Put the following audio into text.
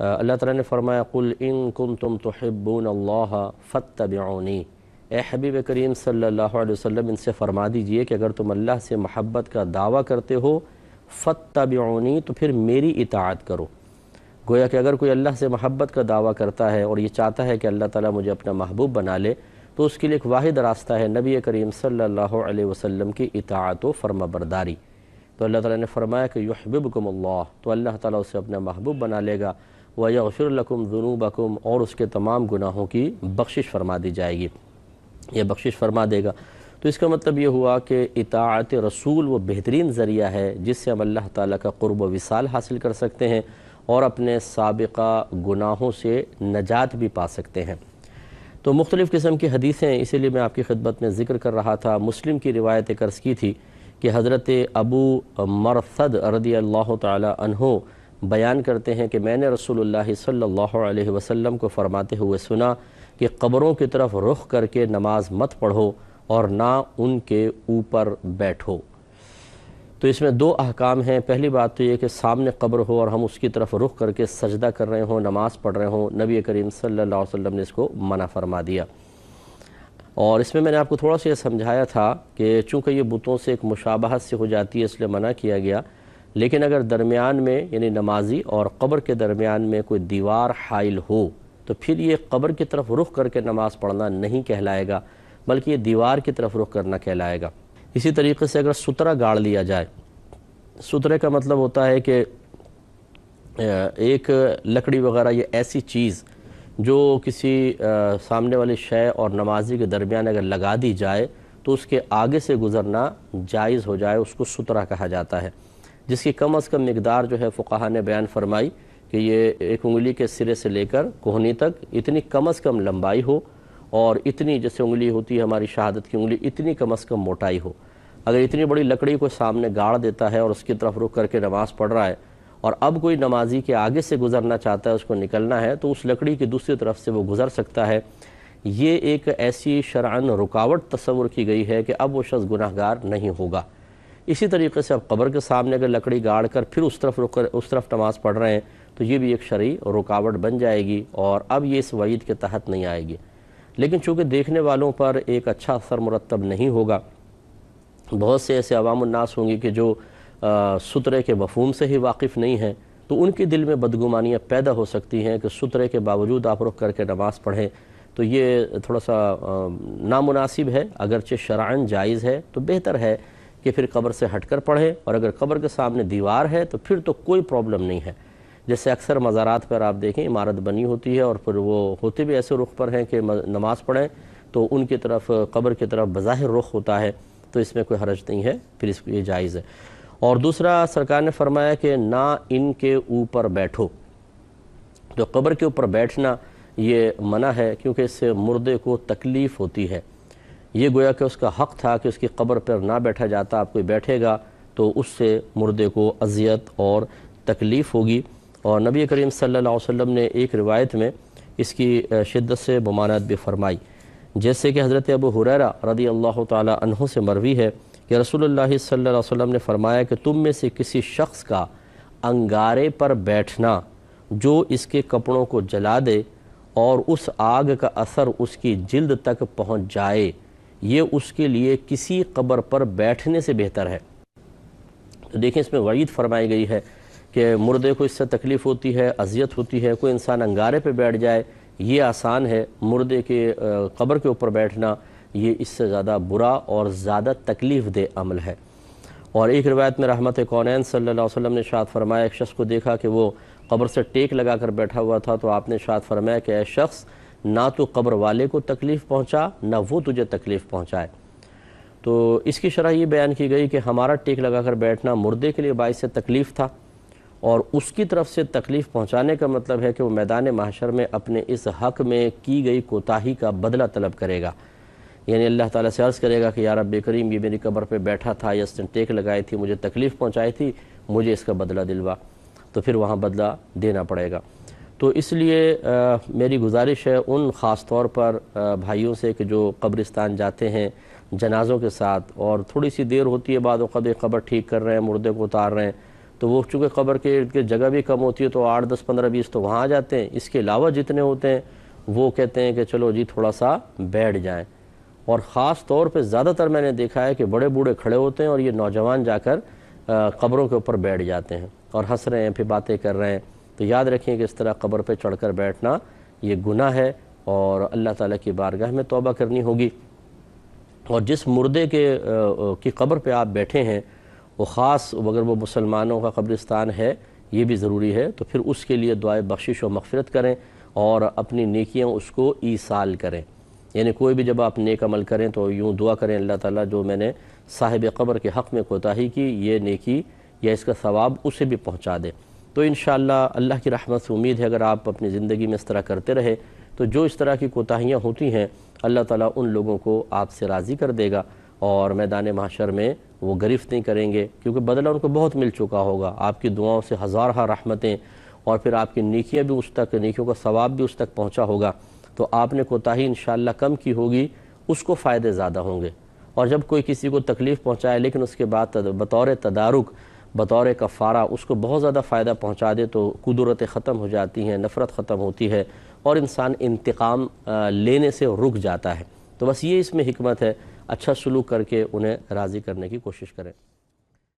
اللہ تعالیٰ نے فرمایا قل ان کنتم تحبون اللہ فاتبعونی، اے حبیب کریم صلی اللہ علیہ وسلم ان سے فرما دیجئے کہ اگر تم اللہ سے محبت کا دعویٰ کرتے ہو فاتبعونی تو پھر میری اطاعت کرو۔ گویا کہ اگر کوئی اللہ سے محبت کا دعویٰ کرتا ہے اور یہ چاہتا ہے کہ اللہ تعالیٰ مجھے اپنا محبوب بنا لے تو اس کے لیے ایک واحد راستہ ہے نبی کریم صلی اللہ علیہ وسلم کی اطاعت و فرما برداری۔ تو اللہ تعالیٰ نے فرمایا کہ یحببکم اللہ، تو اللہ تعالیٰ اسے اپنا محبوب بنا لے گا، وَيَغْفِرْ لَكُمْ ذُنُوبَكُمْ، اور اس کے تمام گناہوں کی بخشش فرما دی جائے گی، یہ بخشش فرما دے گا۔ تو اس کا مطلب یہ ہوا کہ اطاعت رسول وہ بہترین ذریعہ ہے جس سے ہم اللہ تعالیٰ کا قرب و وصال حاصل کر سکتے ہیں اور اپنے سابقہ گناہوں سے نجات بھی پا سکتے ہیں۔ تو مختلف قسم کی حدیثیں اسی لیے میں آپ کی خدمت میں ذکر کر رہا تھا۔ مسلم کی روایت ایک عرض کی تھی کہ حضرت ابو مرثد رضی اللہ تعالی عنہ بیان کرتے ہیں کہ میں نے رسول اللہ صلی اللہ علیہ وسلم کو فرماتے ہوئے سنا کہ قبروں کی طرف رخ کر کے نماز مت پڑھو اور نہ ان کے اوپر بیٹھو۔ تو اس میں دو احکام ہیں۔ پہلی بات تو یہ کہ سامنے قبر ہو اور ہم اس کی طرف رخ کر کے سجدہ کر رہے ہوں، نماز پڑھ رہے ہوں، نبی کریم صلی اللہ علیہ وسلم نے اس کو منع فرما دیا۔ اور اس میں نے آپ کو تھوڑا سا یہ سمجھایا تھا کہ چونکہ یہ بتوں سے ایک مشابہت سے ہو جاتی ہے اس لیے منع کیا گیا، لیکن اگر درمیان میں یعنی نمازی اور قبر کے درمیان میں کوئی دیوار حائل ہو تو پھر یہ قبر کی طرف رخ کر کے نماز پڑھنا نہیں کہلائے گا، بلکہ یہ دیوار کی طرف رخ کرنا کہلائے گا۔ اسی طریقے سے اگر سترہ گاڑ لیا جائے، سترے کا مطلب ہوتا ہے کہ ایک لکڑی وغیرہ یہ ایسی چیز جو کسی سامنے والی شے اور نمازی کے درمیان اگر لگا دی جائے تو اس کے آگے سے گزرنا جائز ہو جائے، اس کو سترہ کہا جاتا ہے، جس کی کم از کم مقدار جو ہے فقہا نے بیان فرمائی کہ یہ ایک انگلی کے سرے سے لے کر کوہنی تک اتنی کم از کم لمبائی ہو اور اتنی جیسے انگلی ہوتی ہے ہماری شہادت کی انگلی اتنی کم از کم موٹائی ہو۔ اگر اتنی بڑی لکڑی کو سامنے گاڑ دیتا ہے اور اس کی طرف رک کر کے نماز پڑھ رہا ہے اور اب کوئی نمازی کے آگے سے گزرنا چاہتا ہے، اس کو نکلنا ہے، تو اس لکڑی کی دوسری طرف سے وہ گزر سکتا ہے۔ یہ ایک ایسی شرعاً رکاوٹ تصور کی گئی ہے کہ اب وہ شخص گناہگار نہیں ہوگا۔ اسی طریقے سے اب قبر کے سامنے اگر لکڑی گاڑ کر پھر اس طرف نماز پڑھ رہے ہیں تو یہ بھی ایک شرعی رکاوٹ بن جائے گی اور اب یہ اس وعید کے تحت نہیں آئے گی۔ لیکن چونکہ دیکھنے والوں پر ایک اچھا اثر مرتب نہیں ہوگا، بہت سے ایسے عوام الناس ہوں گے کہ جو سترے کے مفہوم سے ہی واقف نہیں ہیں، تو ان کے دل میں بدگمانیاں پیدا ہو سکتی ہیں کہ سترے کے باوجود آپ رخ کر کے نماز پڑھیں، تو یہ تھوڑا سا نامناسب ہے۔ اگرچہ شرعاً جائز ہے تو بہتر ہے کہ پھر قبر سے ہٹ کر پڑھیں، اور اگر قبر کے سامنے دیوار ہے تو پھر تو کوئی پرابلم نہیں ہے۔ جیسے اکثر مزارات پر آپ دیکھیں عمارت بنی ہوتی ہے اور پھر وہ ہوتے بھی ایسے رخ پر ہیں کہ نماز پڑھیں تو ان کی طرف قبر کی طرف بظاہر رخ ہوتا ہے، تو اس میں کوئی حرج نہیں ہے، پھر اس یہ جائز ہے۔ اور دوسرا سرکار نے فرمایا کہ نہ ان کے اوپر بیٹھو، تو قبر کے اوپر بیٹھنا یہ منع ہے کیونکہ اس سے مردے کو تکلیف ہوتی ہے۔ یہ گویا کہ اس کا حق تھا کہ اس کی قبر پر نہ بیٹھا جاتا، آپ کوئی بیٹھے گا تو اس سے مردے کو اذیت اور تکلیف ہوگی۔ اور نبی کریم صلی اللہ علیہ وسلم نے ایک روایت میں اس کی شدت سے ممانعت بھی فرمائی، جیسے کہ حضرت ابو ہریرہ رضی اللہ تعالی عنہ سے مروی ہے کہ رسول اللہ صلی اللہ علیہ وسلم نے فرمایا کہ تم میں سے کسی شخص کا انگارے پر بیٹھنا جو اس کے کپڑوں کو جلا دے اور اس آگ کا اثر اس کی جلد تک پہنچ جائے، یہ اس کے لیے کسی قبر پر بیٹھنے سے بہتر ہے۔ تو دیکھیں اس میں وعید فرمائی گئی ہے کہ مردے کو اس سے تکلیف ہوتی ہے، اذیت ہوتی ہے۔ کوئی انسان انگارے پہ بیٹھ جائے یہ آسان ہے، مردے کے قبر کے اوپر بیٹھنا یہ اس سے زیادہ برا اور زیادہ تکلیف دہ عمل ہے۔ اور ایک روایت میں رحمت کونین صلی اللہ علیہ وسلم نے ارشاد فرمایا، ایک شخص کو دیکھا کہ وہ قبر سے ٹیک لگا کر بیٹھا ہوا تھا، تو آپ نے ارشاد فرمایا کہ اے شخص، نہ تو قبر والے کو تکلیف پہنچا نہ وہ تجھے تکلیف پہنچائے۔ تو اس کی شرح یہ بیان کی گئی کہ ہمارا ٹیک لگا کر بیٹھنا مردے کے لیے باعث تکلیف تھا، اور اس کی طرف سے تکلیف پہنچانے کا مطلب ہے کہ وہ میدان محشر میں اپنے اس حق میں کی گئی کوتاہی کا بدلہ طلب کرے گا، یعنی اللہ تعالیٰ سے عرض کرے گا کہ یا رب کریم، یہ میری قبر پہ بیٹھا تھا، یا اس نے ٹیک لگائی تھی، مجھے تکلیف پہنچائی تھی، مجھے اس کا بدلہ دلوا، تو پھر وہاں بدلہ دینا پڑے گا۔ تو اس لیے میری گزارش ہے ان خاص طور پر بھائیوں سے کہ جو قبرستان جاتے ہیں جنازوں کے ساتھ، اور تھوڑی سی دیر ہوتی ہے بعد وقت قبر ٹھیک کر رہے ہیں، مردے کو اتار رہے ہیں، تو وہ چونکہ قبر کے ارد گرد جگہ بھی کم ہوتی ہے تو 8 10 15 20 تو وہاں آ جاتے ہیں، اس کے علاوہ جتنے ہوتے ہیں وہ کہتے ہیں کہ چلو جی تھوڑا سا بیٹھ جائیں۔ اور خاص طور پہ زیادہ تر میں نے دیکھا ہے کہ بڑے بوڑھے کھڑے ہوتے ہیں اور یہ نوجوان جا کر قبروں کے اوپر بیٹھ جاتے ہیں اور ہنس رہے ہیں، پھر باتیں کر رہے ہیں۔ تو یاد رکھیں کہ اس طرح قبر پہ چڑھ کر بیٹھنا یہ گناہ ہے اور اللہ تعالیٰ کی بارگاہ میں توبہ کرنی ہوگی۔ اور جس مردے کی قبر پہ آپ بیٹھے ہیں وہ خاص اگر وہ مسلمانوں کا قبرستان ہے یہ بھی ضروری ہے، تو پھر اس کے لیے دعائے بخشش و مغفرت کریں اور اپنی نیکیاں اس کو ایصال کریں۔ یعنی کوئی بھی جب آپ نیک عمل کریں تو یوں دعا کریں اللہ تعالیٰ جو میں نے صاحب قبر کے حق میں کوتاہی کی یہ نیکی یا اس کا ثواب اسے بھی پہنچا دے۔ تو انشاءاللہ اللہ کی رحمت سے امید ہے اگر آپ اپنی زندگی میں اس طرح کرتے رہے تو جو اس طرح کی کوتاہیاں ہوتی ہیں اللہ تعالیٰ ان لوگوں کو آپ سے راضی کر دے گا اور میدان محشر میں وہ گرفت نہیں کریں گے، کیونکہ بدلہ ان کو بہت مل چکا ہوگا، آپ کی دعاؤں سے ہزارہ رحمتیں اور پھر آپ کی نیکیاں بھی اس تک، نیکیوں کا ثواب بھی اس تک پہنچا ہوگا۔ تو آپ نے کوتاہی انشاءاللہ کم کی ہوگی، اس کو فائدے زیادہ ہوں گے۔ اور جب کوئی کسی کو تکلیف پہنچائے لیکن اس کے بعد بطور تدارک، بطور کفارہ اس کو بہت زیادہ فائدہ پہنچا دے تو قدرتیں ختم ہو جاتی ہیں، نفرت ختم ہوتی ہے اور انسان انتقام لینے سے رک جاتا ہے۔ تو بس یہ اس میں حکمت ہے، اچھا سلوک کر کے انہیں راضی کرنے کی کوشش کریں۔